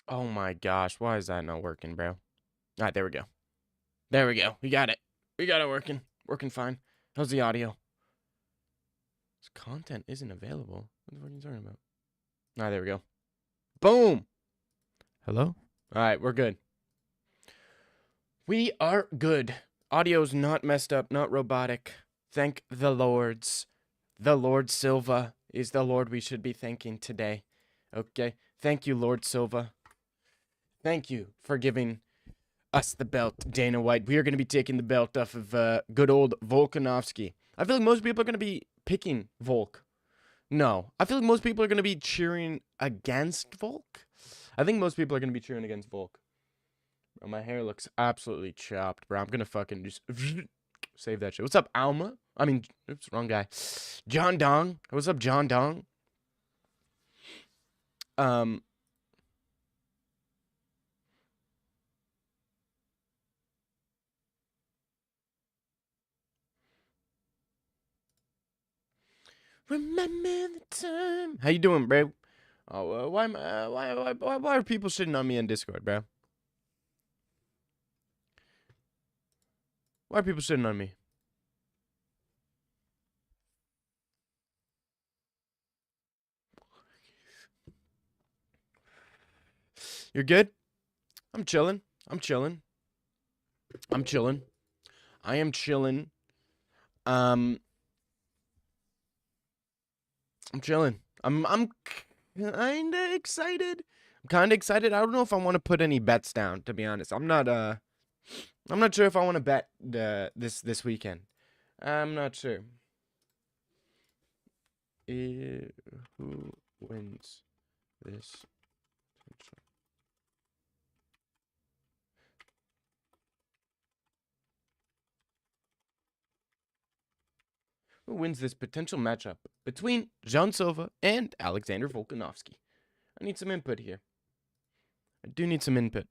Oh my gosh, why is that not working, bro? Alright, there we go. There we go. We got it. We got it working. Working fine. How's the audio? This content isn't available. What the fuck are you talking about? Alright, there we go. Boom! Hello? Alright, we're good. We are good. Audio's not messed up, not robotic. Thank the Lords. The Lord Silva is the Lord we should be thanking today. Okay? Thank you, Lord Silva. Thank you for giving us the belt, Dana White. We are going to be taking the belt off of good old Volkanovski. I feel like most people are going to be picking Volk. No. I feel like most people are going to be cheering against Volk. I think most people are going to be cheering against Volk. Bro, my hair looks absolutely chopped, bro. I'm going to fucking just save that shit. What's up, Alma? I mean, oops, wrong guy. John Dong. What's up, John Dong? Remember the time. How you doing, bro? Oh, why are people shitting on me on Discord, bro? Why are people shitting on me? You're good? I'm chilling. I'm chilling. I'm chilling. I am chilling. I'm chilling. I'm kinda excited. I'm kinda excited. I don't know if I want to put any bets down, to be honest. I'm not sure if I want to bet this weekend. I'm not sure. Who wins this? Who wins this potential matchup between Jean Silva and Alexander Volkanovski? I need some input here. I do need some input.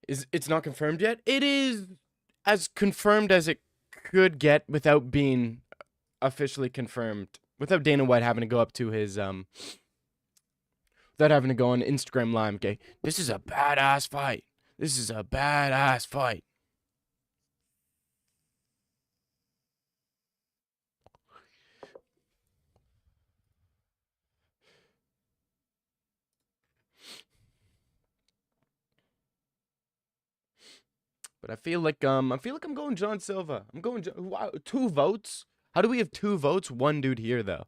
It's not confirmed yet? It is as confirmed as it could get without being officially confirmed. Without Dana White having to go up to his without having to go on Instagram Live, okay? This is a badass fight. This is a badass fight. But I feel like I'm going John Silva. I'm going wow, 2 votes. How do we have 2 votes? One dude here though.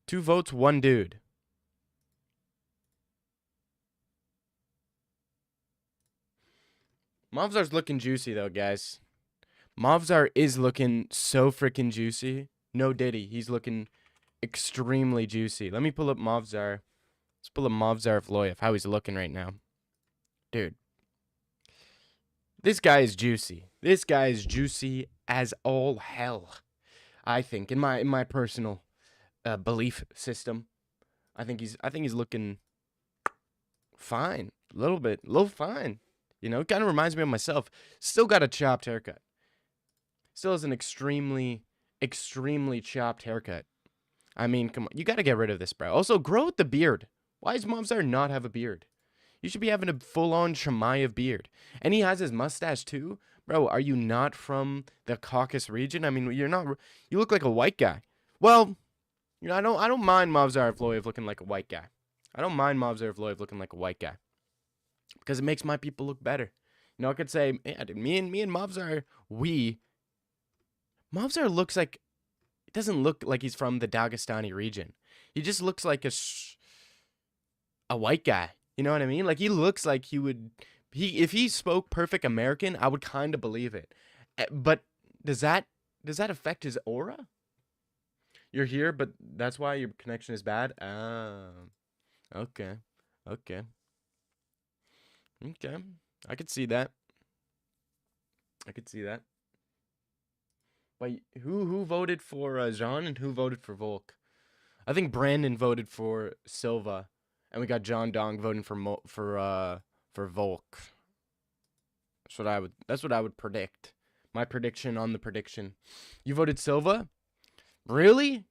2 votes, one dude. Mavzar's looking juicy though, guys. Mavzar is looking so freaking juicy. No Diddy, he's looking extremely juicy. Let me pull up Mavzar. Let's pull up Mavzar Evloev, how he's looking right now. Dude. This guy is juicy. This guy is juicy as all hell. I think in my personal belief system. I think he's looking fine. A little fine. You know, it kind of reminds me of myself. Still got a chopped haircut. Still has an extremely chopped haircut. I mean, come on. You got to get rid of this, bro. Also, grow with the beard. Why does Mobstar not have a beard? You should be having a full-on Chimaev beard. And he has his mustache, too. Bro, are you not from the Caucasus region? I mean, you're not... You look like a white guy. Well, you know, I don't mind Mobstar Evloev looking like a white guy. I don't mind Mobstar Evloev looking like a white guy. Because it makes my people look better. You know, I could say, yeah, dude, me and Mobstar, Mobstar looks like... It doesn't look like he's from the Dagestani region. He just looks like a white guy. You know what I mean? Like, he looks like he would... If he spoke perfect American, I would kind of believe it. But does that affect his aura? You're here, but that's why your connection is bad? Okay. Okay. Okay. I could see that. I could see that. Wait, who voted for Jean and who voted for Volk? I think Brandon voted for Silva, and we got John Dong voting for Volk. That's what I would predict. My prediction on the prediction. You voted Silva? Really?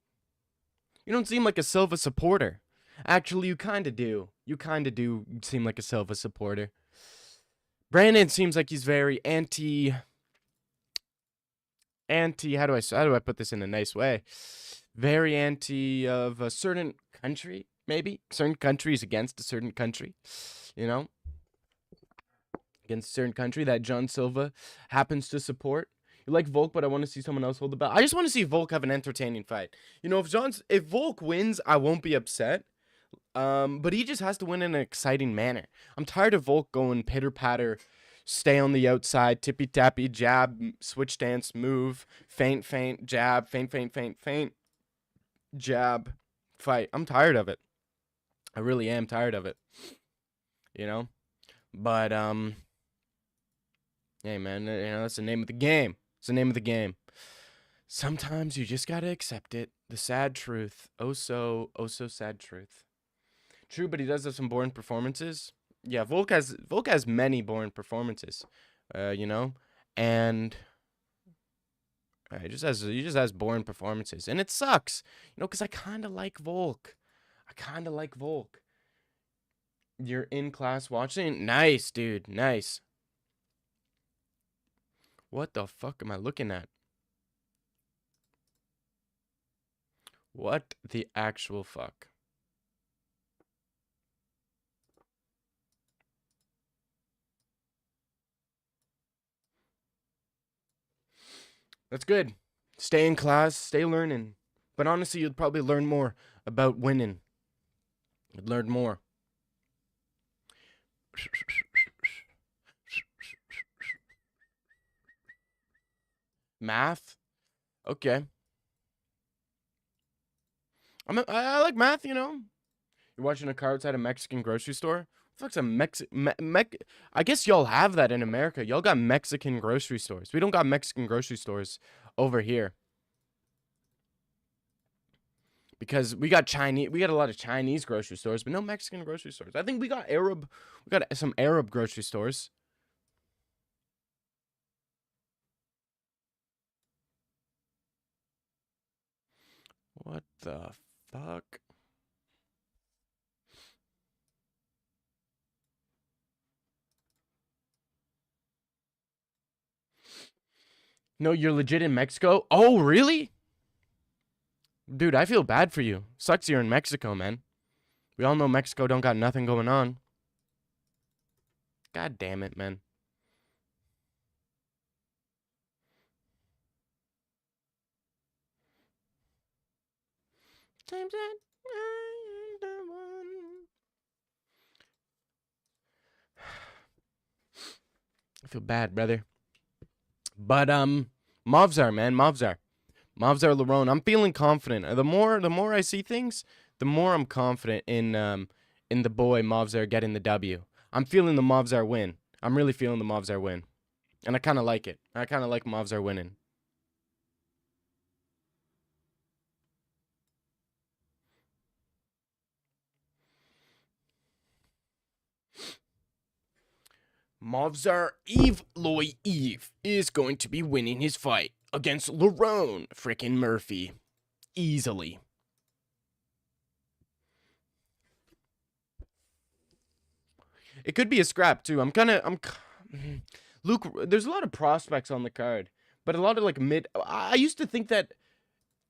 You don't seem like a Silva supporter. Actually, you kind of do. You kind of do seem like a Silva supporter. Brandon seems like he's very anti how do I put this in a nice way? Very anti of a certain country, maybe. Certain countries against a certain country, you know? Against a certain country that John Silva happens to support. You like Volk, but I want to see someone else hold the belt. I just want to see Volk have an entertaining fight. You know, if Volk wins, I won't be upset. But he just has to win in an exciting manner. I'm tired of Volk going pitter patter, stay on the outside, tippy tappy, jab, switch dance, move, feint, jab, feint, jab, fight. I'm tired of it. I really am tired of it. You know, but hey man, that's the name of the game. It's the name of the game. Sometimes you just gotta accept it. The sad truth. Oh so sad truth. True, but he does have some boring performances. Yeah, Volk has many boring performances. You know, and he just has boring performances, and it sucks. You know, because I kind of like Volk. You're in class watching. Nice, dude. Nice. What the fuck am I looking at? What the actual fuck? That's good. Stay in class, stay learning. But honestly, you'd probably learn more about winning. You'd learn more. Math? Okay. I like math, you know? You're watching a car outside a Mexican grocery store? Fuck's a I guess y'all have that in America. Y'all got Mexican grocery stores. We don't got Mexican grocery stores over here. Because we got a lot of Chinese grocery stores, but no Mexican grocery stores. I think we got some Arab grocery stores. What the fuck? No, you're legit in Mexico? Oh, really? Dude, I feel bad for you. Sucks you're in Mexico, man. We all know Mexico don't got nothing going on. God damn it, man. Times that I ain't the one. I feel bad, brother. But Mavzar, man, Mavzar Larone. I'm feeling confident. The more I see things, the more I'm confident in the boy Mavzar getting the W. I'm feeling the Mavzar win. I'm really feeling the Mavzar win. And I kind of like it. I kind of like Mavzar winning. Mavzar Evloev is going to be winning his fight against Lerone frickin' Murphy. Easily. It could be a scrap too. Luke, there's a lot of prospects on the card, but a lot of like I used to think that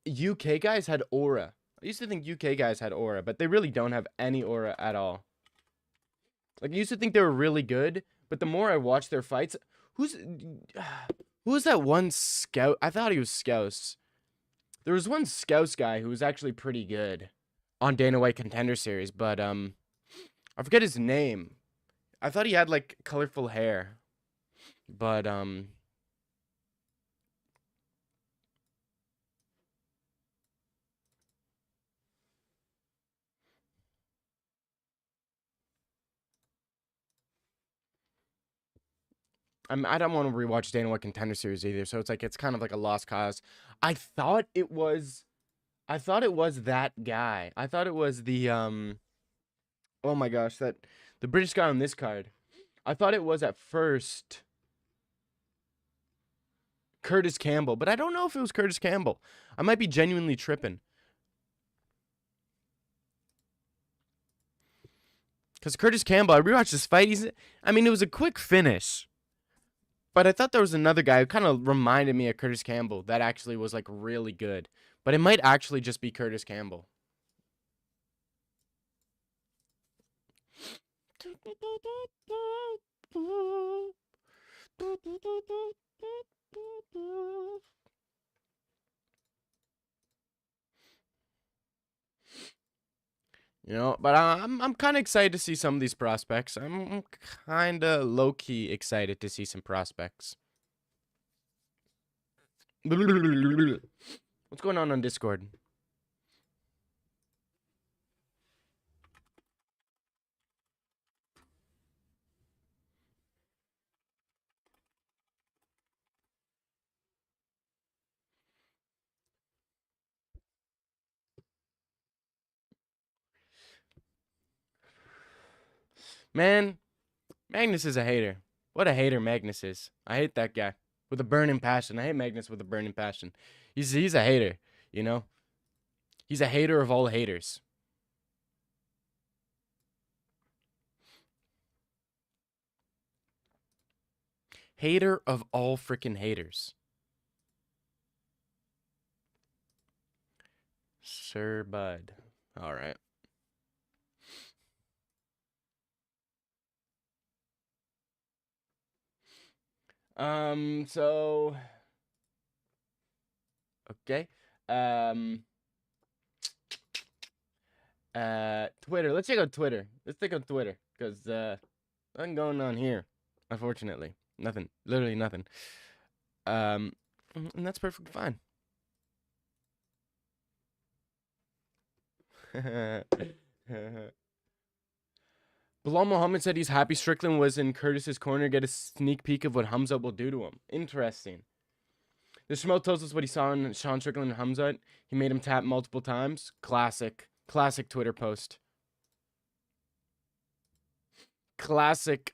UK guys had aura. But they really don't have any aura at all. Like I used to think they were really good, but the more I watch their fights, who's that one scout? I thought he was Scouse. There was one Scouse guy who was actually pretty good on Dana White Contender Series, but I forget his name. I thought he had like colorful hair. But I don't want to rewatch Dana White Contender Series either, so it's kind of like a lost cause. I thought it was that guy. I thought it was the oh my gosh, the British guy on this card. I thought it was at first Curtis Campbell, but I don't know if it was Curtis Campbell. I might be genuinely tripping. Because Curtis Campbell, I rewatched this fight. It was a quick finish. But I thought there was another guy who kind of reminded me of Curtis Campbell that actually was, like, really good. But it might actually just be Curtis Campbell. But I'm kind of excited to see some of these prospects. I'm kind of low-key excited to see some prospects. What's going on Discord? Man, Magnus is a hater. What a hater Magnus is. I hate that guy with a burning passion. I hate Magnus with a burning passion. He's a hater, you know? He's a hater of all haters. Hater of all freaking haters. Sir Bud. All right. So okay. Twitter. Let's check out Twitter. Let's check out Twitter because nothing going on here, unfortunately. Nothing. Literally nothing. And that's perfectly fine. Bilal Muhammad said he's happy Strickland was in Curtis's corner. Get a sneak peek of what Hamzat will do to him. Interesting. The Schmo tells us what he saw in Sean Strickland and Hamzat. He made him tap multiple times. Classic Twitter post. Classic.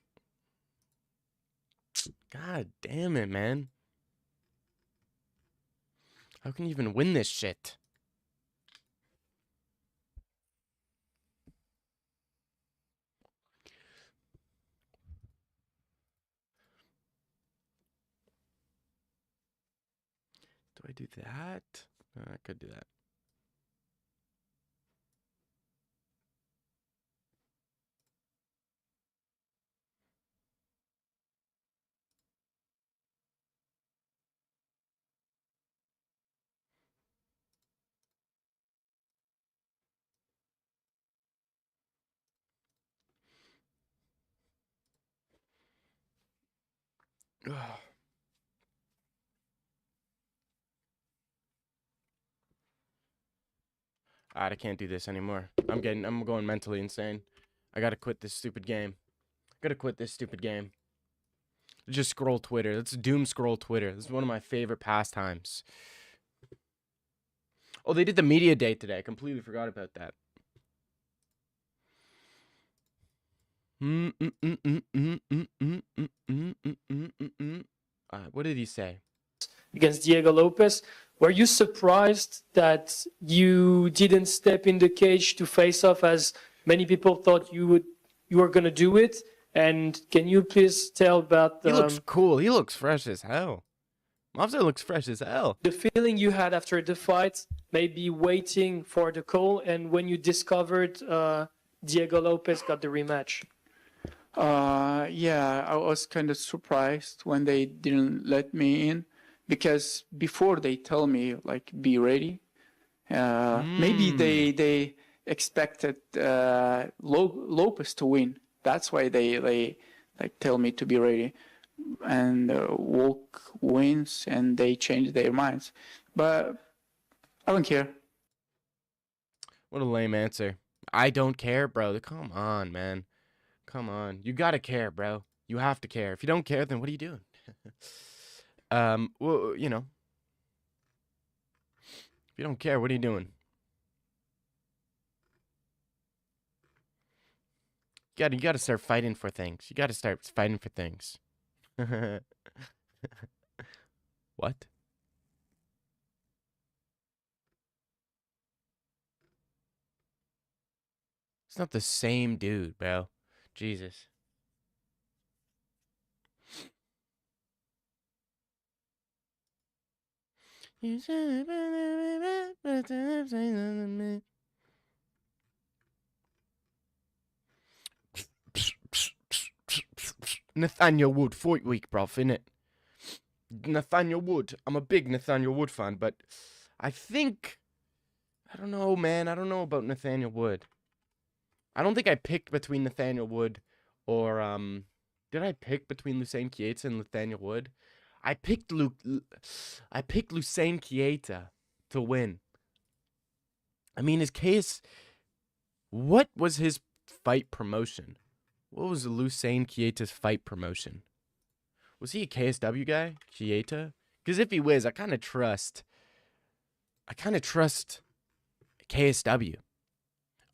God damn it, man. How can you even win this shit? Do I do that? I could do that. Alright, I can't do this anymore. I'm going mentally insane. I gotta quit this stupid game. Just scroll Twitter. Let's doom scroll Twitter. This is one of my favorite pastimes. Oh, they did the media day today. I completely forgot about that. What did he say? Against Diego Lopez. Were you surprised that you didn't step in the cage to face off as many people thought you were gonna do it? And can you please tell about He looks cool. He looks fresh as hell. Mavzar looks fresh as hell. The feeling you had after the fight, maybe waiting for the call, and when you discovered Diego Lopez got the rematch? Yeah, I was kind of surprised when they didn't let me in, because before they tell me like be ready, maybe they expected Lopez to win. That's why they like tell me to be ready, and Volk wins and they change their minds. But I don't care. What a lame answer. I don't care, bro. Come on, man. Come on. You gotta care, bro. You have to care. If you don't care, then what are you doing? Well, if you don't care, what are you doing? You gotta start fighting for things. You gotta start fighting for things. What? It's not the same dude, bro. Jesus. Nathaniel Wood, fight week, bruv, innit? Nathaniel Wood. I'm a big Nathaniel Wood fan, but I think... I don't know, man. I don't know about Nathaniel Wood. I don't think I picked between Nathaniel Wood or... Did I pick between Lucien Chiesa and Nathaniel Wood? I picked Lucien Chiesa to win. I mean, his case... What was his fight promotion? What was Lucien Chiesa's fight promotion? Was he a KSW guy? Chiesa? Because if he was, I kind of trust KSW.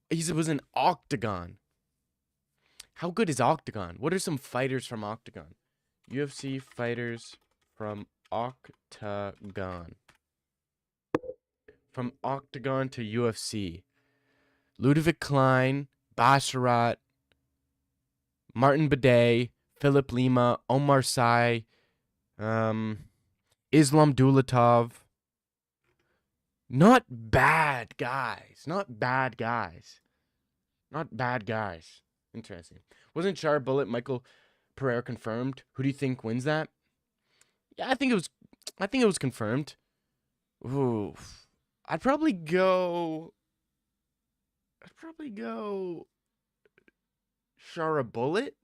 He was an Octagon. How good is Octagon? What are some fighters from Octagon? UFC fighters from Octagon. From Octagon to UFC. Ludovic Klein, Basharat, Martin Bidet, Philip Lima, Omar Sy, Islam Dulatov. Not bad guys. Not bad guys. Not bad guys. Interesting. Wasn't Char Bullet Michael Pereira confirmed? Who do you think wins that? Yeah, I think it was confirmed. Ooh. I'd probably go Shara Bullet.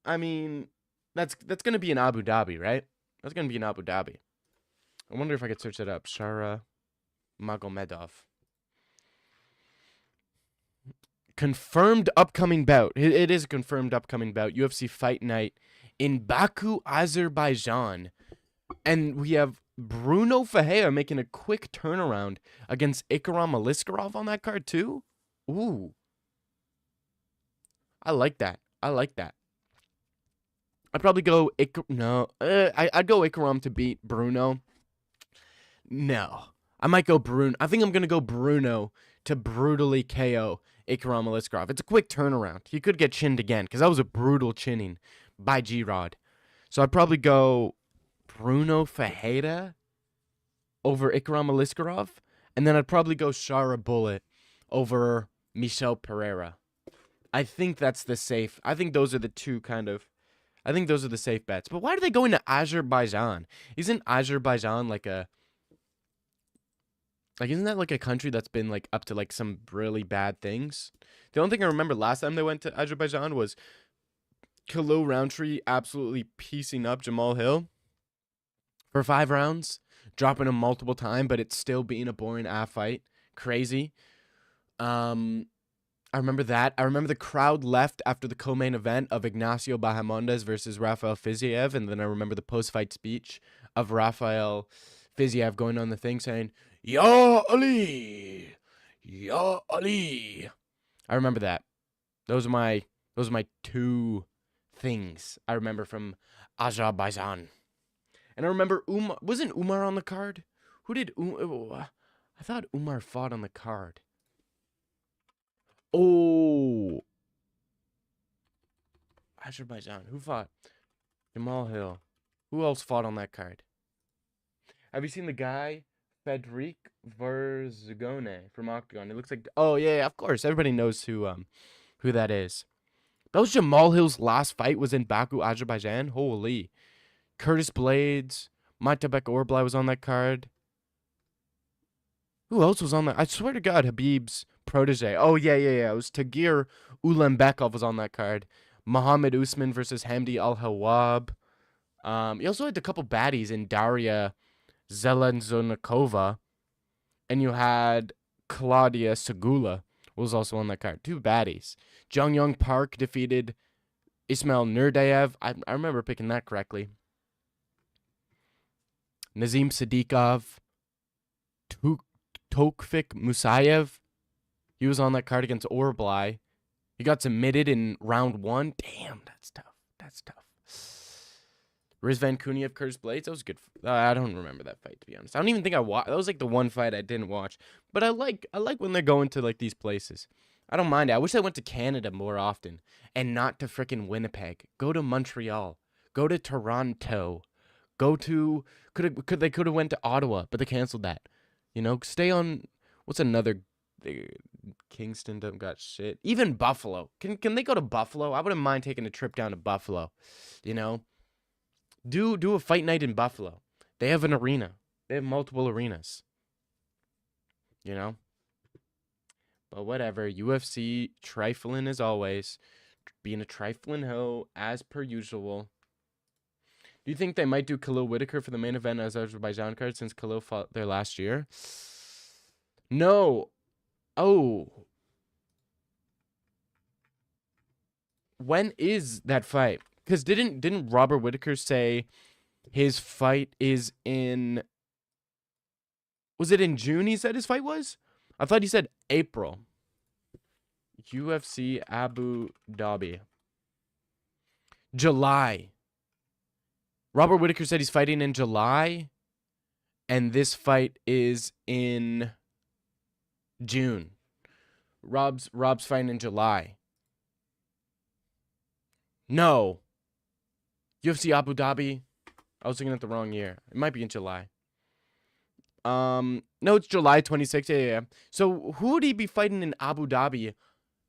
I mean, that's gonna be in Abu Dhabi, right? That's gonna be in Abu Dhabi. I wonder if I could search that up. Shara Magomedov. Confirmed upcoming bout. It is a confirmed upcoming bout. UFC Fight Night in Baku, Azerbaijan. And we have Bruno Ferreira making a quick turnaround against Ikram Aliskerov on that card too. Ooh. I like that. I'd probably go I'd go Ikram to beat Bruno. No. I might go Bruno. I think I'm going to go Bruno to brutally KO Ikram Aliskerov. It's a quick turnaround. He could get chinned again because that was a brutal chinning by G-Rod. So I'd probably go Bruno Ferreira over Ikram Aliskerov. And then I'd probably go Shara Bullet over Michel Pereira. I think that's the safe. I think those are the two those are the safe bets. But why are they going to Azerbaijan? Isn't Azerbaijan isn't that like a country that's been like up to like some really bad things? The only thing I remember last time they went to Azerbaijan was Khalil Roundtree absolutely piecing up Jamal Hill for 5 rounds, dropping him multiple times, but it's still being a boring fight. Crazy. I remember that. I remember the crowd left after the co-main event of Ignacio Bahamondes versus Rafael Fiziev, and then I remember the post-fight speech of Rafael Fiziev going on the thing saying, "Ya Ali! Ya Ali!" I remember that. Those are my 2 things I remember from Azerbaijan. And I remember wasn't Umar on the card? Who did I thought Umar fought on the card. Oh, Azerbaijan. Who fought? Jamal Hill. Who else fought on that card? Have you seen the guy, Federic Verzegone from Octagon? It looks like... Oh, yeah, of course. Everybody knows who that is. That was Jamal Hill's last fight was in Baku, Azerbaijan. Holy. Curtis Blades. Matabek Orblai was on that card. Who else was on that? I swear to God, Habib's protege. Oh, yeah. It was Tagir Ulembekov was on that card. Muhammad Usman versus Hamdi Al-Hawab. He also had a couple baddies in Daria Zelenzonikova. And you had Claudia Segula was also on that card. 2 baddies. Jung Young Park defeated Ismail Nurdayev. I remember picking that correctly. Nazim Siddiqov. Tokfik Musayev. He was on that card against Orblai. He got submitted in round 1. Damn, that's tough. Rizvan Kuniev, Curtis Blades. That was good. I don't remember that fight, to be honest. I don't even think I watched. That was like the one fight I didn't watch. But I like when they're going to like these places. I don't mind it. I wish I went to Canada more often and not to frickin' Winnipeg. Go to Montreal. Go to Toronto. Go to they could have went to Ottawa, but they canceled that. You know, stay on. What's another? Kingston don't got shit. Even Buffalo. Can they go to Buffalo? I wouldn't mind taking a trip down to Buffalo. You know, do a fight night in Buffalo. They have an arena. They have multiple arenas. You know. But whatever. UFC trifling as always, being a trifling hoe as per usual. Do you think they might do Khalil Whitaker for the main event as Azerbaijan card since Khalil fought there last year? No. Oh. When is that fight? Because didn't Robert Whitaker say his fight is in... Was it in June he said his fight was? I thought he said April. UFC Abu Dhabi. July. Robert Whitaker said he's fighting in July, and this fight is in June. Rob's fighting in July. No. UFC Abu Dhabi. I was looking at the wrong year. It might be in July. No, it's July 26th. Yeah. So who would he be fighting in Abu Dhabi?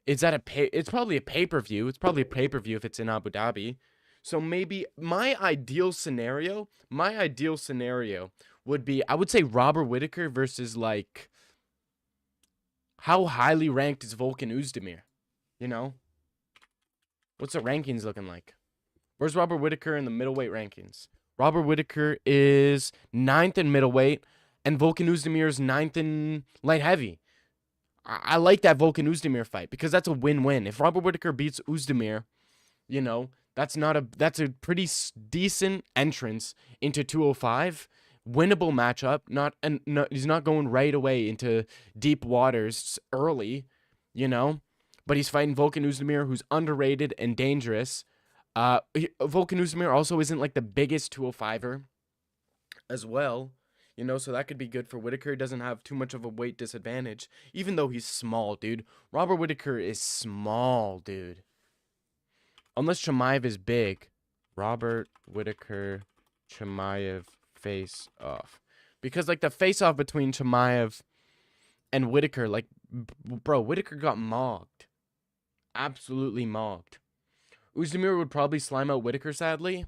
Is that it's probably a pay-per-view. It's probably a pay-per-view if it's in Abu Dhabi. So maybe my ideal scenario would be, I would say Robert Whitaker versus like, how highly ranked is Volk and Oezdemir? You know? What's the rankings looking like? Where's Robert Whitaker in the middleweight rankings? Robert Whitaker is 9th in middleweight, and Volk and Oezdemir is 9th in light heavy. I like that Volk and Oezdemir fight because that's a win-win. If Robert Whitaker beats Oezdemir, you know, that's a pretty decent entrance into 205. Winnable matchup. He's not going right away into deep waters early, you know. But he's fighting Volk and Oezdemir, who's underrated and dangerous. Volk and Oezdemir also isn't like the biggest 205er as well, you know. So that could be good for Whitaker. He doesn't have too much of a weight disadvantage, even though he's small, dude. Robert Whitaker is small, dude. Unless Chimaev is big. Robert Whitaker, Chimaev face off. Because, like, the face off between Chimaev and Whitaker, like, bro, Whitaker got mogged. Absolutely mogged. Oezdemir would probably slime out Whitaker, sadly.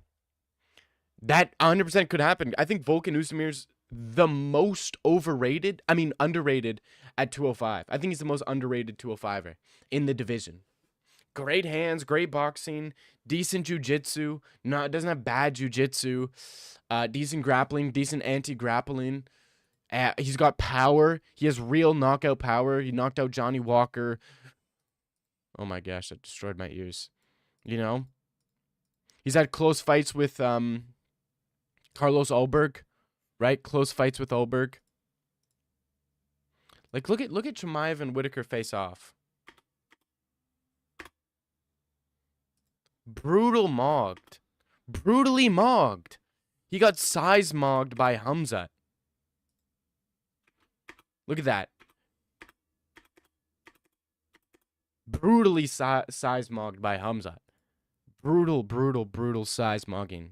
That 100% could happen. I think Volk and Oezdemir's the most underrated at 205. I think he's the most underrated 205er in the division. Great hands, great boxing, decent jiu-jitsu. Doesn't have bad jiu-jitsu. Decent grappling, decent anti-grappling. He's got power. He has real knockout power. He knocked out Johnny Walker. Oh my gosh, that destroyed my ears. You know? He's had close fights with Carlos Ulberg, right? Close fights with Ulberg. Like, look at Chimaev and Whitaker face off. Brutally mogged. He got size mogged by Hamzat. Look at that. Brutally size mogged by Hamzat. Brutal size mogging.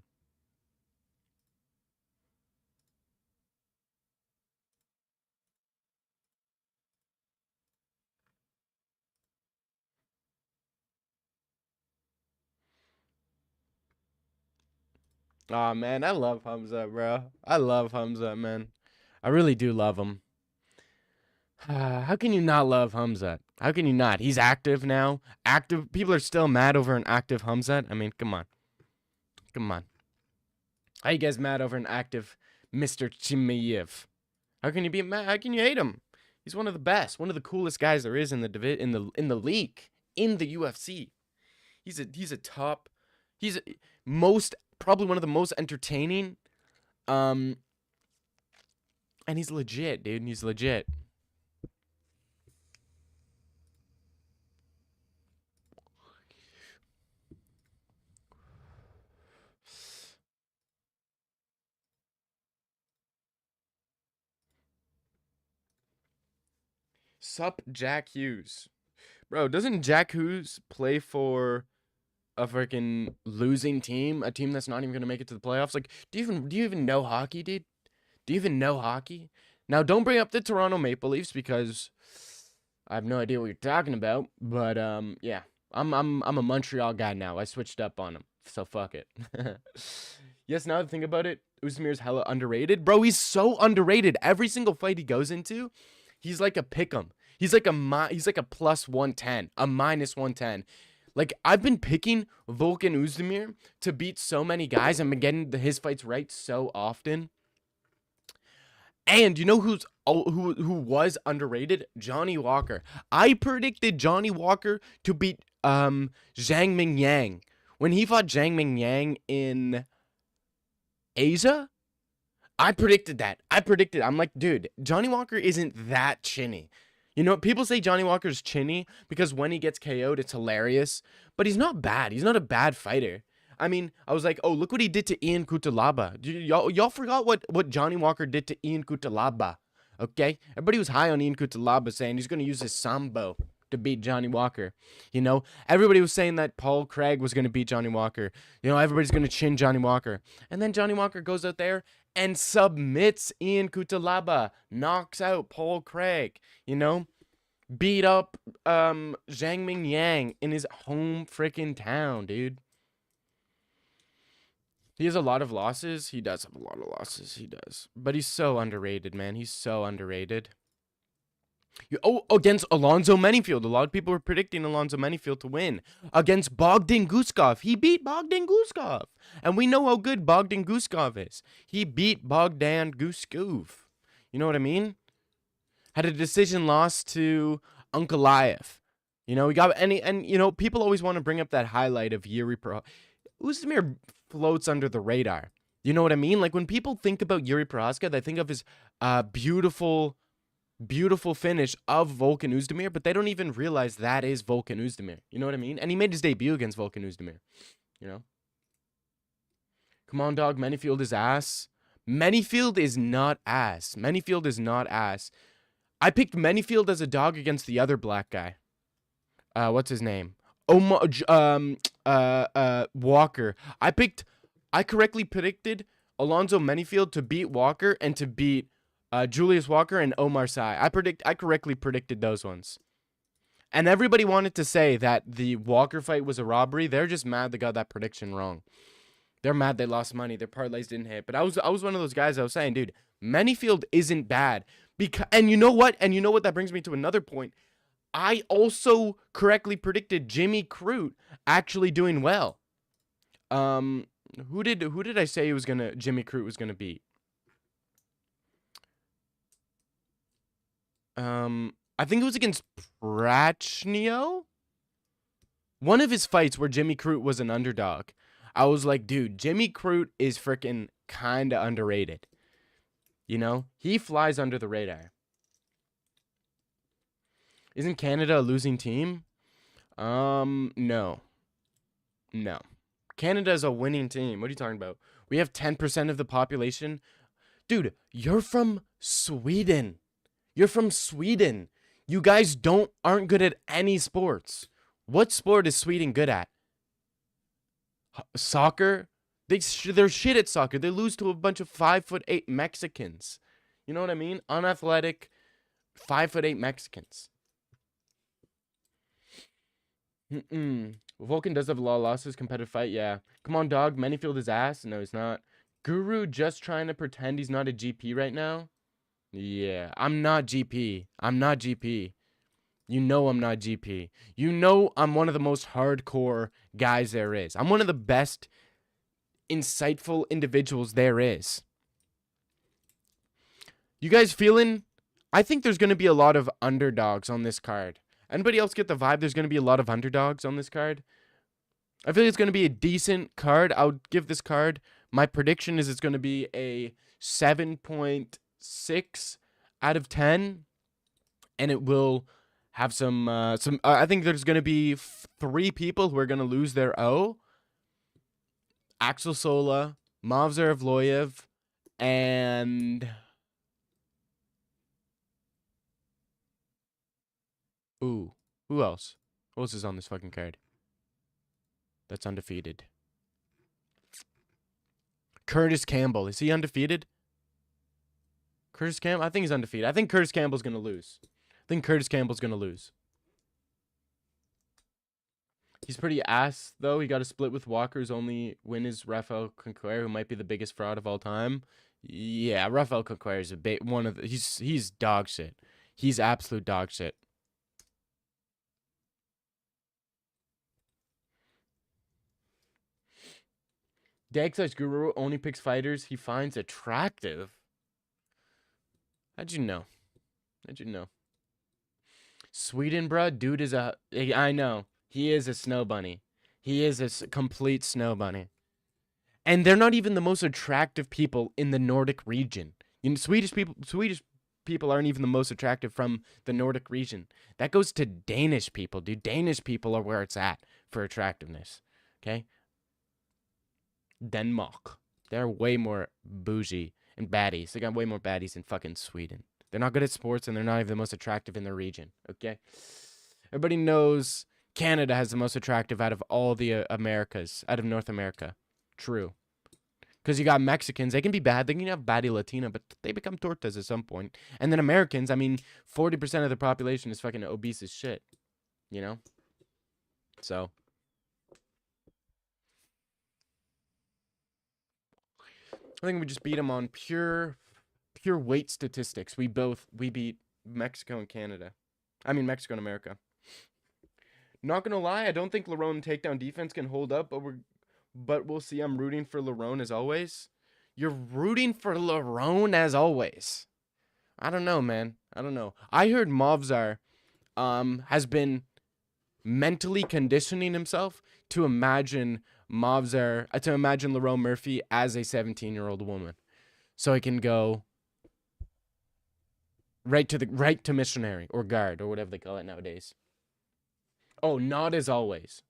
Aw, man, I love Hamza, bro. I love Hamza, man. I really do love him. How can you not love Hamzat? How can you not? He's active now. Active. People are still mad over an active Hamzat. I mean, come on. Come on. How you guys mad over an active Mr. Chimaev? How can you be mad? How can you hate him? He's one of the best, one of the coolest guys there is in the league, in the UFC. He's probably one of the most entertaining. And he's legit, dude. He's legit. Sup, Jack Hughes. Bro, doesn't Jack Hughes play for a freaking losing team? A team that's not even gonna make it to the playoffs? Like, do you even know hockey, dude? Do you even know hockey? Now, don't bring up the Toronto Maple Leafs because I have no idea what you're talking about. But yeah, I'm a Montreal guy now. I switched up on him, so fuck it. Yes, now that I think about it, Uzdemir's hella underrated, bro. He's so underrated. Every single fight he goes into, he's like a pick'em. He's like a plus 110, a minus 110. Like, I've been picking Volk and Uzdemir to beat so many guys. I've been getting his fights right so often. And you know who was underrated? Johnny Walker. I predicted Johnny Walker to beat Zhang Mingyang when he fought Zhang Mingyang in Asia. I predicted that. I'm like, dude, Johnny Walker isn't that chinny. You know, people say Johnny Walker's chinny because when he gets KO'd, it's hilarious. But he's not bad. He's not a bad fighter. I mean, I was like, oh, look what he did to Ian Cutelaba. Y'all forgot what Johnny Walker did to Ian Cutelaba. Okay? Everybody was high on Ian Cutelaba saying he's going to use his sambo to beat Johnny Walker. You know, everybody was saying that Paul Craig was going to beat Johnny Walker. You know, everybody's going to chin Johnny Walker. And then Johnny Walker goes out there and submits Ian Cutelaba, knocks out Paul Craig, you know, beat up Zhang Mingyang in his home freaking town, dude. He has a lot of losses. He does have a lot of losses. He does. But he's so underrated, man. He's so underrated. Against Alonzo Menifield. A lot of people were predicting Alonzo Menifield to win. Against Bogdan Guskov. He beat Bogdan Guskov. And we know how good Bogdan Guskov is. He beat Bogdan Guskov. You know what I mean? Had a decision loss to Ankalaev. You know, and you know, people always want to bring up that highlight of Yuri Uzdemir floats under the radar. You know what I mean? Like, when people think about Yuri Prohaska, they think of his beautiful finish of Volk and Uzdemir, but they don't even realize that is Volk and Uzdemir. You know what I mean? And he made his debut against Volk and Uzdemir. You know? Come on, dog. Menifield is ass. Menifield is not ass. Menifield is not ass. I picked Menifield as a dog against the other black guy. What's his name? Walker. I correctly predicted Alonzo Menifield to beat Walker and to beat Julius Walker and Omar Sy. I correctly predicted those ones. And everybody wanted to say that the Walker fight was a robbery. They're just mad they got that prediction wrong. They're mad they lost money. Their parlays didn't hit. But I was one of those guys that was saying, dude, Menifield isn't bad. And you know what? And you know what? That brings me to another point. I also correctly predicted Jimmy Crute actually doing well. Who did I say Jimmy Crute was gonna beat? I think it was against Prachnio. One of his fights where Jimmy Crute was an underdog. I was like, dude, Jimmy Crute is freaking kinda underrated. You know, he flies under the radar. Isn't Canada a losing team? No. Canada's a winning team. What are you talking about? We have 10% of the population. Dude, you're from Sweden. You're from Sweden. You guys aren't good at any sports. What sport is Sweden good at? Soccer? They're shit at soccer. They lose to a bunch of 5'8" Mexicans. You know what I mean? Unathletic 5'8" Mexicans. Vulcan does have a lot of losses. Competitive fight, yeah. Come on, dog. Menifield is ass. No, he's not. Guru just trying to pretend he's not a GP right now. Yeah, I'm not GP. You know I'm not GP. You know I'm one of the most hardcore guys there is. I'm one of the best insightful individuals there is. You guys feeling? I think there's going to be a lot of underdogs on this card. Anybody else get the vibe there's going to be a lot of underdogs on this card? I feel like it's going to be a decent card. I would give this card, my prediction is it's going to be a 7.6 out of 10. And it will have some I think there's going to be 3 people who are going to lose their O. Axel Sola, Movsar Evloev, and Ooh. Who else? Who else is on this fucking card? That's undefeated. Curtis Campbell. Is he undefeated? Curtis Campbell? I think he's undefeated. I think Curtis Campbell's going to lose. He's pretty ass, though. He got a split with Walker's only win is Rafael Conquer, who might be the biggest fraud of all time. Yeah, Rafael Conquer is he's dog shit. He's absolute dog shit. Dagsize Guru only picks fighters he finds attractive. How'd you know? Sweden, bruh, dude is I know. He is a snow bunny. He is a complete snow bunny. And they're not even the most attractive people in the Nordic region. You know, Swedish people aren't even the most attractive from the Nordic region. That goes to Danish people, dude. Danish people are where it's at for attractiveness. Okay? Denmark. They're way more bougie and baddies. They got way more baddies than fucking Sweden. They're not good at sports and they're not even the most attractive in their region. Okay? Everybody knows Canada has the most attractive out of all the Americas, out of North America. True. Because you got Mexicans, they can be bad, they can have baddie Latina, but they become tortas at some point. And then Americans, I mean, 40% of the population is fucking obese as shit. You know? So. I think we just beat them on pure weight statistics. We beat Mexico and Canada. I mean, Mexico and America. Not gonna lie, I don't think Lerone takedown defense can hold up, but we'll see. I'm rooting for Lerone as always. You're rooting for Lerone as always. I don't know, man. I don't know. I heard Movzar has been mentally conditioning himself to imagine Lerone Murphy as a 17-year-old woman. So he can go right to missionary or guard or whatever they call it nowadays. Oh, not as always.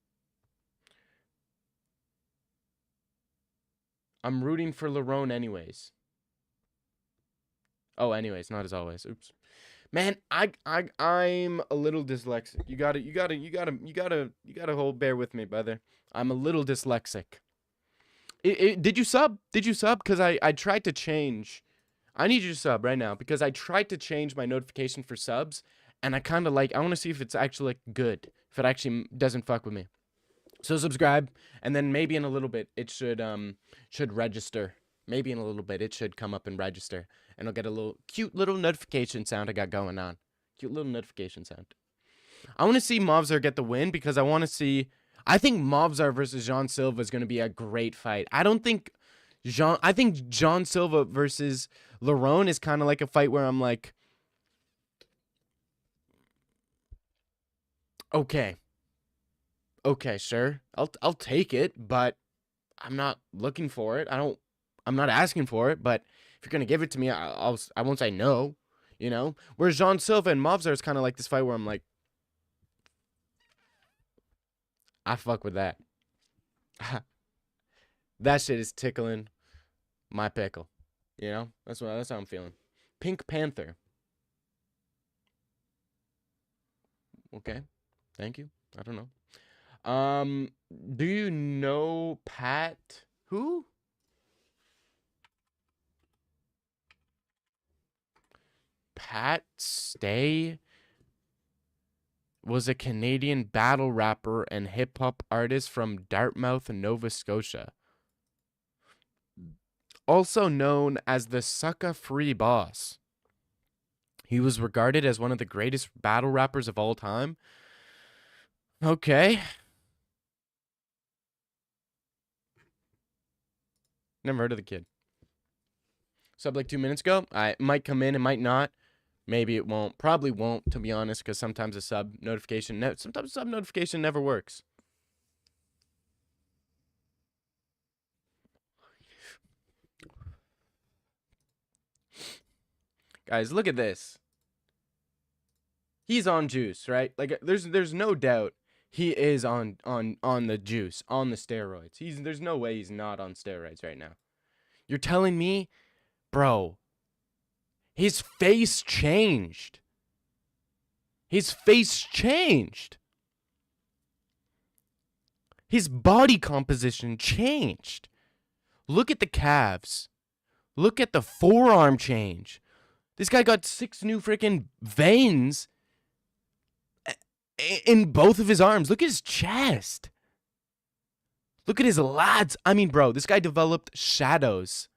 I'm rooting for Lerone anyways. Oh, anyways, not as always. Oops. Man, I'm a little dyslexic. You gotta bear with me, brother. I'm a little dyslexic. Did you sub? Because I tried to change. I need you to sub right now because I tried to change my notification for subs, and I kind of I want to see if it's actually good. If it actually doesn't fuck with me. So subscribe, and then maybe in a little bit it should register. Maybe in a little bit it should come up and register, and I'll get a cute little notification sound I got going on. Cute little notification sound. I want to see Movzar get the win because I want to see. I think Movzar versus Jean Silva is going to be a great fight. I think Jean Silva versus Lerone is kind of like a fight where I'm like, okay, sure, I'll take it, but I'm not looking for it. I'm not asking for it, but if you're gonna give it to me, I won't say no, you know. Whereas Jean Silva and Movzar is kind of like this fight where I'm like, I fuck with that. That shit is tickling my pickle, you know. That's how I'm feeling. Pink Panther. Okay, thank you. I don't know. Do you know Pat? Who? Pat Stay was a Canadian battle rapper and hip-hop artist from Dartmouth, Nova Scotia. Also known as the Sucka Free Boss. He was regarded as one of the greatest battle rappers of all time. Okay. Never heard of the kid. Sub like 2 minutes ago. I might come in, it might not. Maybe it won't. Probably won't, to be honest, because sometimes a sub notification never works. Guys, look at this. He's on juice, right? Like there's no doubt he is on the juice, on the steroids. There's no way he's not on steroids right now. You're telling me, bro, his face changed. His face changed. His body composition changed. Look at the calves. Look at the forearm change. This guy got 6 new freaking veins in both of his arms. Look at his chest. Look at his lats. I mean, bro, this guy developed shadows.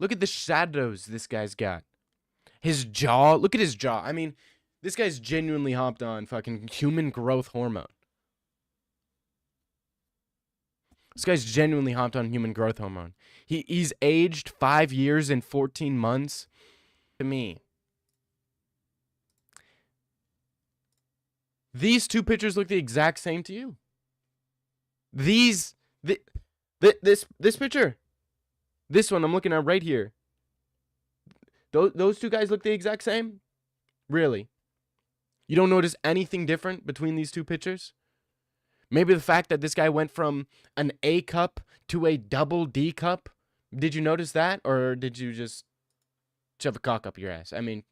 Look at the shadows this guy's got. His jaw. Look at his jaw. I mean, this guy's genuinely hopped on fucking human growth hormone. This guy's genuinely hopped on human growth hormone. He's aged 5 years and 14 months. To me, these 2 pictures look the exact same to you. This picture, this one I'm looking at right here. Those 2 guys look the exact same? Really? You don't notice anything different between these 2 pictures? Maybe the fact that this guy went from an A cup to a double D cup. Did you notice that? Or did you just shove a cock up your ass? I mean,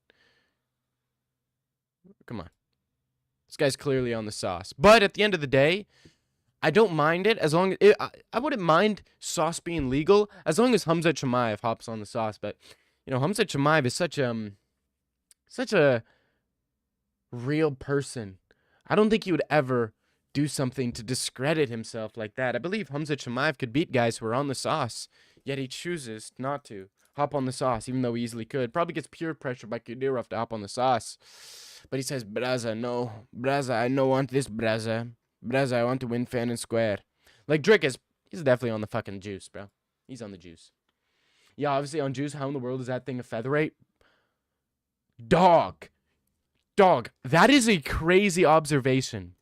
come on. This guy's clearly on the sauce. But at the end of the day, I don't mind it as long as... I wouldn't mind sauce being legal as long as Khamzat Chimaev hops on the sauce. But, you know, Khamzat Chimaev is such a real person. I don't think he would ever do something to discredit himself like that. I believe Khamzat Chimaev could beat guys who are on the sauce, yet he chooses not to hop on the sauce, even though he easily could. Probably gets peer pressure by Kadyrov to hop on the sauce. But he says, Braza, no. Braza, I no want this, Braza. Braza, I want to win fair and square. Like, Drake he's definitely on the fucking juice, bro. He's on the juice. Yeah, obviously on juice, how in the world is that thing a featherweight? Dog, that is a crazy observation.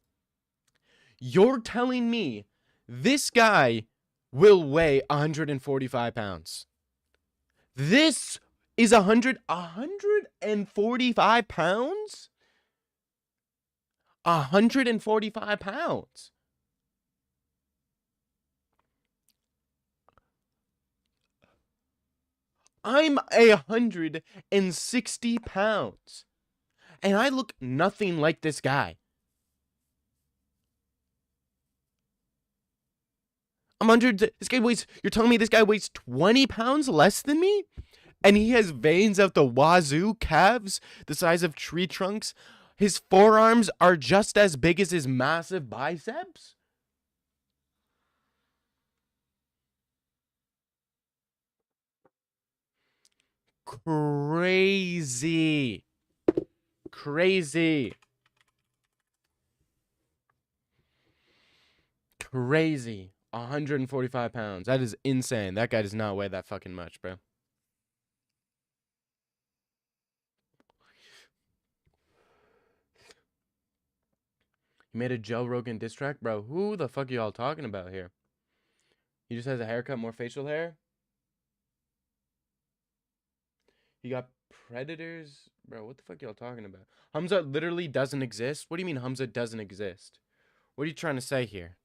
You're telling me this guy will weigh 145 pounds. This is 145 pounds? 145 pounds. I'm 160 pounds. And I look nothing like this guy. This guy weighs, you're telling me this guy weighs 20 pounds less than me? And he has veins out the wazoo, calves the size of tree trunks. His forearms are just as big as his massive biceps? Crazy. Crazy. Crazy. 145 pounds. That is insane. That guy does not weigh that fucking much, bro. He made a Joe Rogan diss track? Bro, who the fuck are y'all talking about here? He just has a haircut, more facial hair? He got predators? Bro, what the fuck y'all talking about? Khamzat literally doesn't exist? What do you mean Khamzat doesn't exist? What are you trying to say here?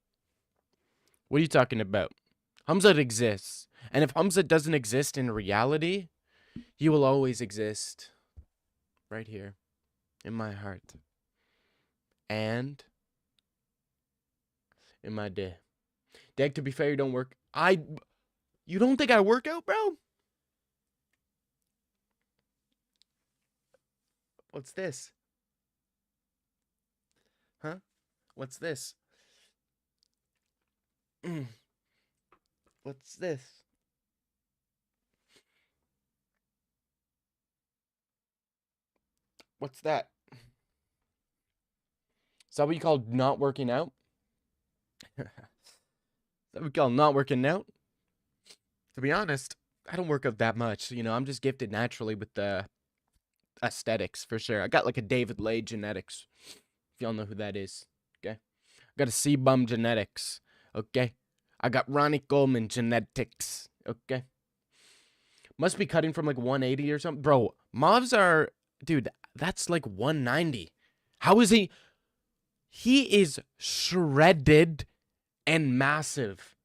What are you talking about? Khamzat exists. And if Khamzat doesn't exist in reality, he will always exist right here in my heart. And in my day. Dag, to be fair, you don't work. You don't think I work out, bro? What's this? Huh? What's this? What's this? What's that? Is that what you call not working out? Is that what you call not working out? To be honest, I don't work out that much. You know, I'm just gifted naturally with the aesthetics, for sure. I got like a David Lay genetics. If y'all know who that is. Okay? I got a C-bum genetics. Okay? I got Ronnie Coleman genetics. Okay? Must be cutting from like 180 or something. Bro, Mavs are... Dude, that's like 190. How is he... He is shredded and massive.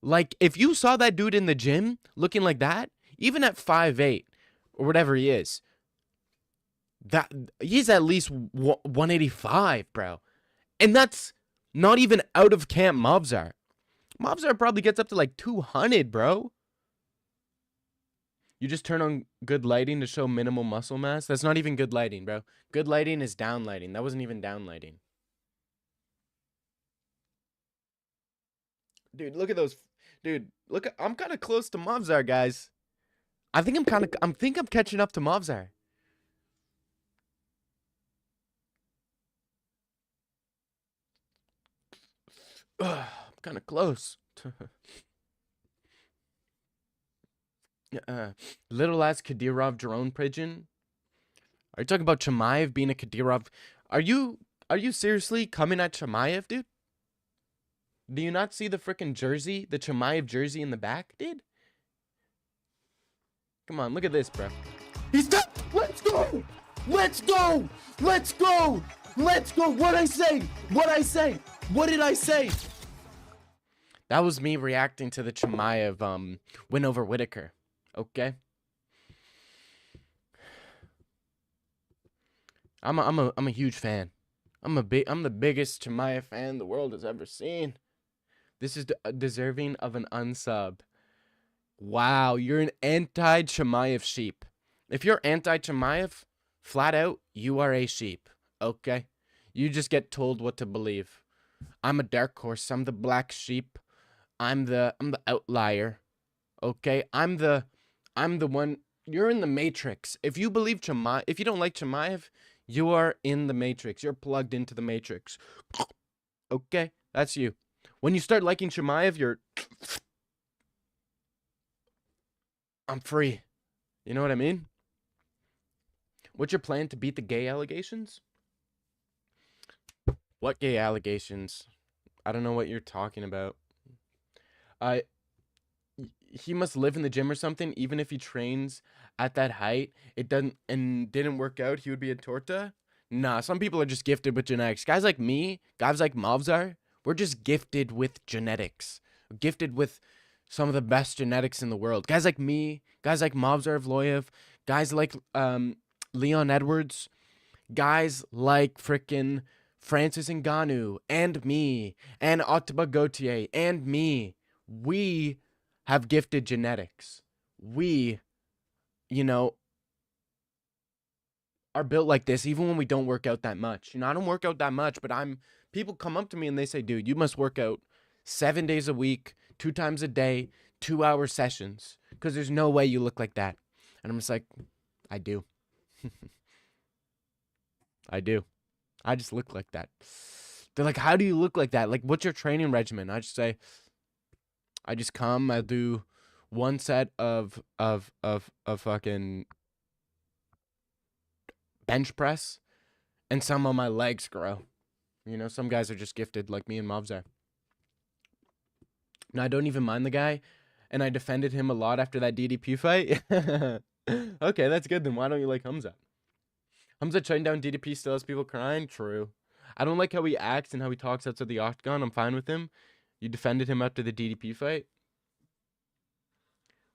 Like, if you saw that dude in the gym looking like that, even at 5'8", or whatever he is, That he's at least 185, bro. And that's not even out of camp Mobzar. Mobzar probably gets up to like 200, bro. You just turn on good lighting to show minimal muscle mass. That's not even good lighting, bro. Good lighting is down lighting. That wasn't even down lighting. Dude, look at those. Dude, look, I'm kind of close to Mobzar, guys. I think I'm catching up to Mobzar. I'm kind of close. Little ass Kadyrov drone pigeon. Are you talking about Chimaev being a Kadyrov? Are you seriously coming at Chimaev, dude? Do you not see the freaking jersey, the Chimaev jersey in the back, dude? Come on, look at this, bro. He's done. Let's go. Let's go. Let's go. Let's go. What'd I say? What'd I say? What did I say? That was me reacting to the Chimaev win over Whitaker. Okay. I'm a huge fan. I'm the biggest Chimaev fan the world has ever seen. This is deserving of an unsub. Wow, you're an anti-Chimaev sheep. If you're anti-Chimaev, flat out, you are a sheep. Okay? You just get told what to believe. I'm a dark horse. I'm the black sheep. I'm the outlier. Okay? I'm the one. You're in the Matrix. If you believe Chimaev, if you don't like Chimaev, you are in the Matrix. You're plugged into the Matrix. Okay? That's you. When you start liking Chimaev, you're... I'm free. You know what I mean? What's your plan to beat the gay allegations? What gay allegations? I don't know what you're talking about. He must live in the gym or something. Even if he trains at that height, didn't work out, he would be a torta. Nah, some people are just gifted with genetics. Guys like me, guys like Mobzar, we're just gifted with genetics. Gifted with some of the best genetics in the world. Guys like me, guys like Mobzar Evloev, guys like Leon Edwards, guys like frickin' Francis Ngannou, and me, and Ottaba Gauthier, and me. We have gifted genetics. We, are built like this even when we don't work out that much. I don't work out that much, but people come up to me and they say, dude, you must work out 7 days a week, 2 times a day, 2-hour sessions, because there's no way you look like that. And I'm just like, I do. I do. I just look like that. They're like, how do you look like that? Like, what's your training regimen? I just say, I just come, I do 1 set of fucking bench press, and some of my legs grow. Some guys are just gifted like me and Mobzar. And I don't even mind the guy, and I defended him a lot after that DDP fight. Okay, that's good. Then why don't you like Hamza? Hamza shutting down DDP still has people crying? True. I don't like how he acts and how he talks outside the octagon. I'm fine with him. You defended him after the DDP fight?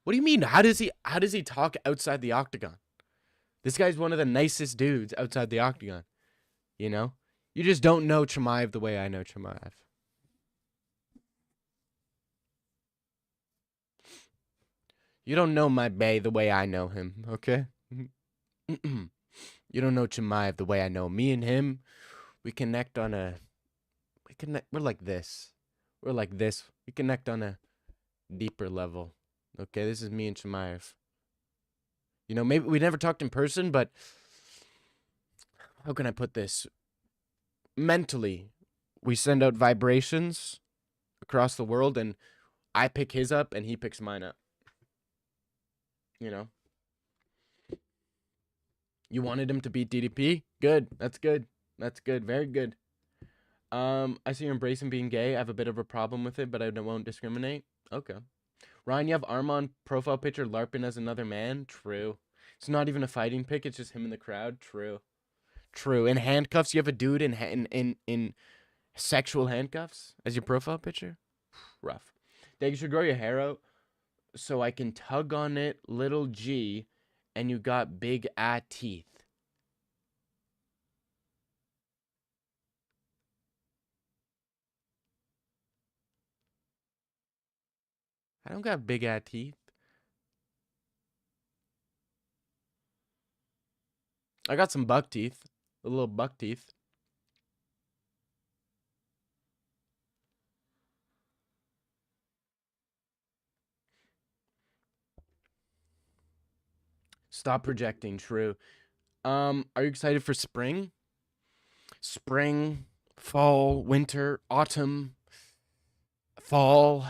What do you mean? How does he talk outside the octagon? This guy's one of the nicest dudes outside the octagon. You just don't know Chimaev the way I know Chimaev. You don't know my bae the way I know him, okay? You don't know Chimaev the way I know me and him. We're like this. We're like this. We connect on a deeper level. Okay, this is me and Chimaev. Maybe we never talked in person, but how can I put this? Mentally, we send out vibrations across the world, and I pick his up, and he picks mine up. You wanted him to beat DDP? Good. That's good. That's good. Very good. I see you're embracing being gay. I have a bit of a problem with it, but I won't discriminate. Okay. Ryan, you have Armand profile picture LARPing as another man? True. It's not even a fighting pic. It's just him in the crowd? True. True. In handcuffs, you have a dude in sexual handcuffs as your profile picture? Rough. Dad, you should grow your hair out so I can tug on it, little G, and you got big teeth. I don't got big ass teeth. I got some buck teeth. A little buck teeth. Stop projecting. True. Are you excited for spring? Spring, fall, winter, autumn, fall.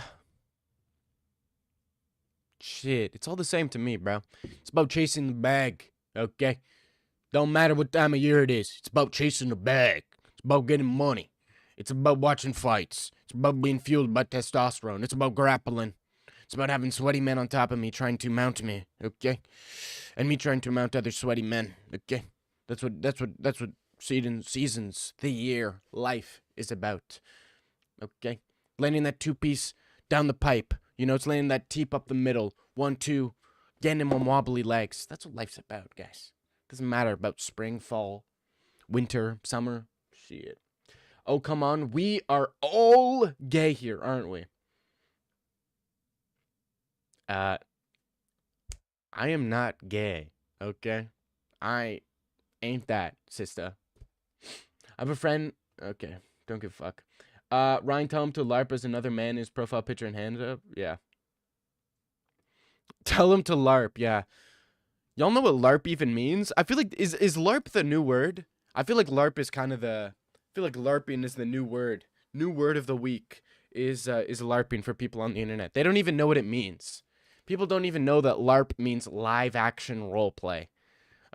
Shit, it's all the same to me, bro. It's about chasing the bag, okay? Don't matter what time of year it is. It's about chasing the bag. It's about getting money. It's about watching fights. It's about being fueled by testosterone. It's about grappling. It's about having sweaty men on top of me trying to mount me, okay? And me trying to mount other sweaty men, okay? That's what seasons, the year, life is about. Okay? Landing that two-piece down the pipe. You know, it's landing that teep up the middle. 1, 2, getting him on wobbly legs. That's what life's about, guys. Doesn't matter about spring, fall, winter, summer. Shit. Oh, come on. We are all gay here, aren't we? I am not gay, okay? I ain't that, sister. I have a friend. Okay, don't give a fuck. Ryan, tell him to LARP as another man in his profile picture and hands up. Yeah. Tell him to LARP, yeah. Y'all know what LARP even means? I feel like, is LARP the new word? I feel like LARP is kind of the, I feel like LARPing is the new word. New word of the week is LARPing for people on the internet. They don't even know what it means. People don't even know that LARP means live action roleplay.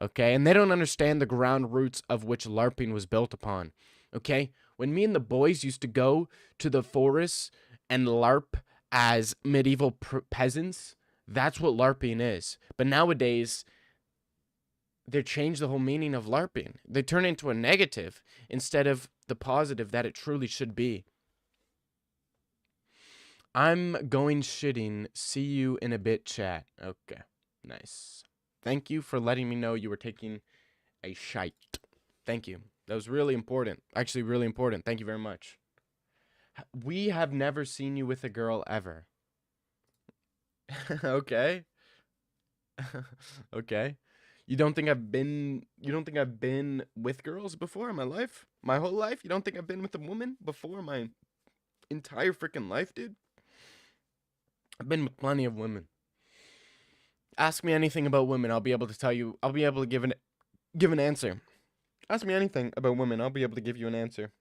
Okay, and they don't understand the ground roots of which LARPing was built upon. Okay, when me and the boys used to go to the forests and LARP as medieval peasants, that's what LARPing is. But nowadays, they change the whole meaning of LARPing. They turn it into a negative instead of the positive that it truly should be. I'm going shitting. See you in a bit, chat. Okay, nice. Thank you for letting me know you were taking a shite. Thank you. That was really important. Actually, really important. Thank you very much. We have never seen you with a girl ever. Okay. Okay. You don't think I've been with girls before in my life? My whole life? You don't think I've been with a woman before my entire freaking life, dude? I've been with plenty of women. Ask me anything about women, I'll be able to tell you. I'll be able to give an answer. Ask me anything about women, I'll be able to give you an answer.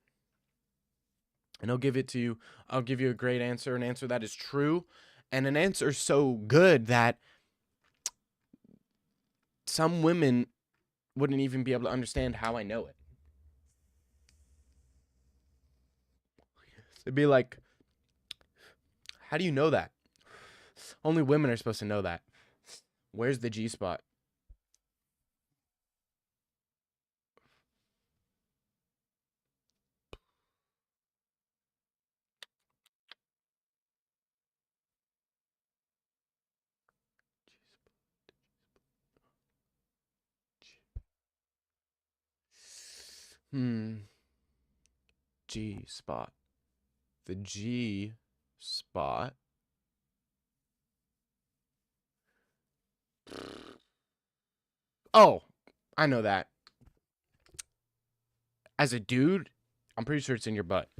And I'll give it to you. I'll give you a great answer, an answer that is true, and an answer so good that some women wouldn't even be able to understand how I know it. It'd be like, how do you know that? Only women are supposed to know that. Where's the G spot? G spot. The G spot. Oh, I know that. As a dude, I'm pretty sure it's in your butt.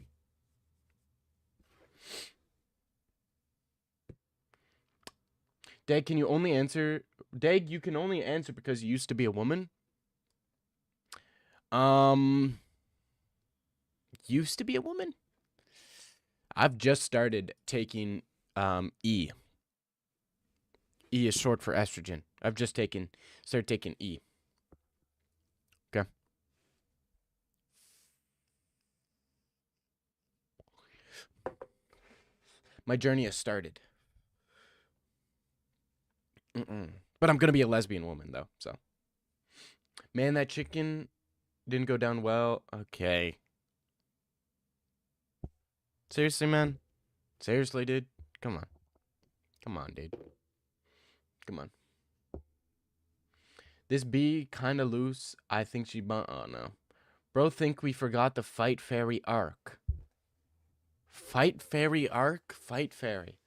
Dag, can you only answer? Dag, you can only answer because you used to be a woman? Used to be a woman? I've just started taking E. E is short for estrogen. I've just started taking E. Okay. My journey has started. But I'm gonna be a lesbian woman though, so. Man, that chicken didn't go down well. Okay. Seriously, man? Seriously, dude? Come on. Come on, dude. Come on. This bee kinda loose. I think she oh no. Bro, think we forgot the Fight Fairy arc. Fight Fairy arc? Fight Fairy.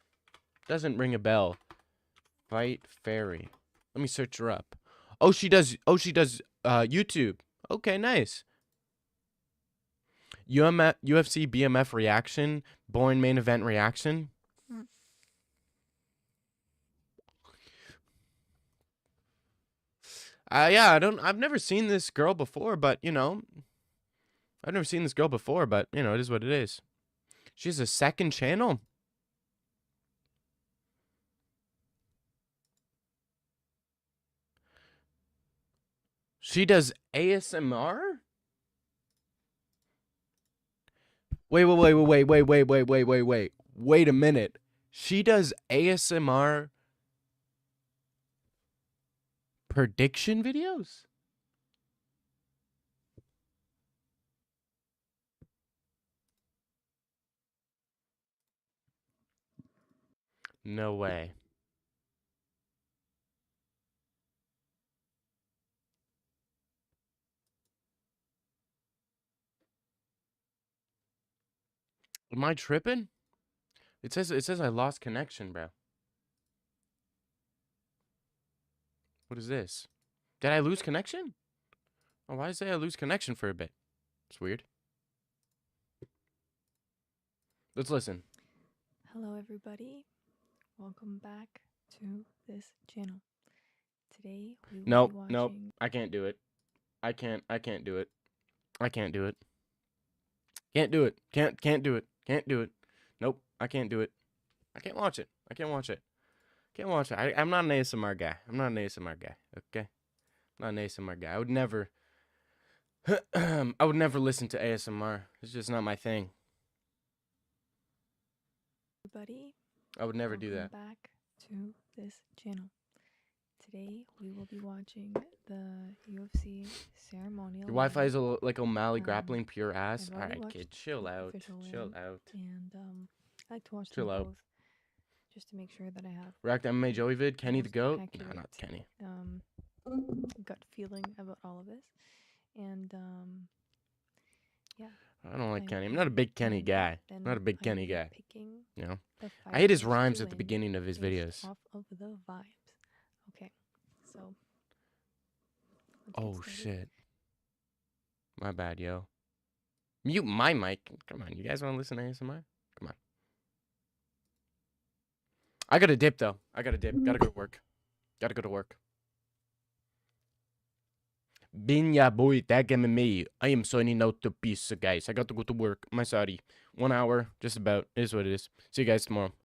Doesn't ring a bell. Fight Fairy. Let me search her up. Oh, she does. Oh, she does. YouTube. Okay, nice. UFC BMF reaction. Boring main event reaction. Yeah, I've never seen this girl before, but, you know. I've never seen this girl before, but, you know, it is what it is. She has a second channel. She does ASMR? Wait. Wait a minute. She does ASMR prediction videos? No way. Am I tripping? It says I lost connection, bro. What is this? Did I lose connection? Oh, why does it say I lose connection for a bit? It's weird. Let's listen. Hello everybody, welcome back to this channel. Today we will Nope, be nope. watching I can't do it. I can't do it. I can't do it. Can't do it. Can't do it. Can't do it. Nope, I can't do it. I can't watch it. I can't watch it. Can't watch it. I'm not an ASMR guy. I'm not an ASMR guy. Okay? I'm not an ASMR guy. I would never I would never listen to ASMR. It's just not my thing. everybody. I would never do that. Welcome back to this channel. Today we will be watching the UFC ceremonial. Your Wi-Fi is like O'Malley Um, grappling pure ass. I've already Alright, watched kid. Chill the out. official Chill win, out. and I like to watch Chill them out. both just to make sure that I have React MMA Joey vid. Kenny the most goat. No, accurate, not Kenny. gut feeling about all of this, and yeah. I don't like I Kenny. I'm hope not a you big Kenny win. guy. Then Not a big I Kenny will be guy. picking You know. the I hate his fighters to rhymes at the win beginning of his based videos. off of the vibes. Okay, so let's get Oh started. shit. My bad, yo. Mute my mic. Come on, you guys want to listen to ASMR? Come on. I gotta dip though. I gotta dip. Gotta go to work. Gotta go to work. Binya boy, tag MMA. I am signing out the pizza, guys. I got to go to work. My sorry. 1 hour, just about. It is what it is. See you guys tomorrow.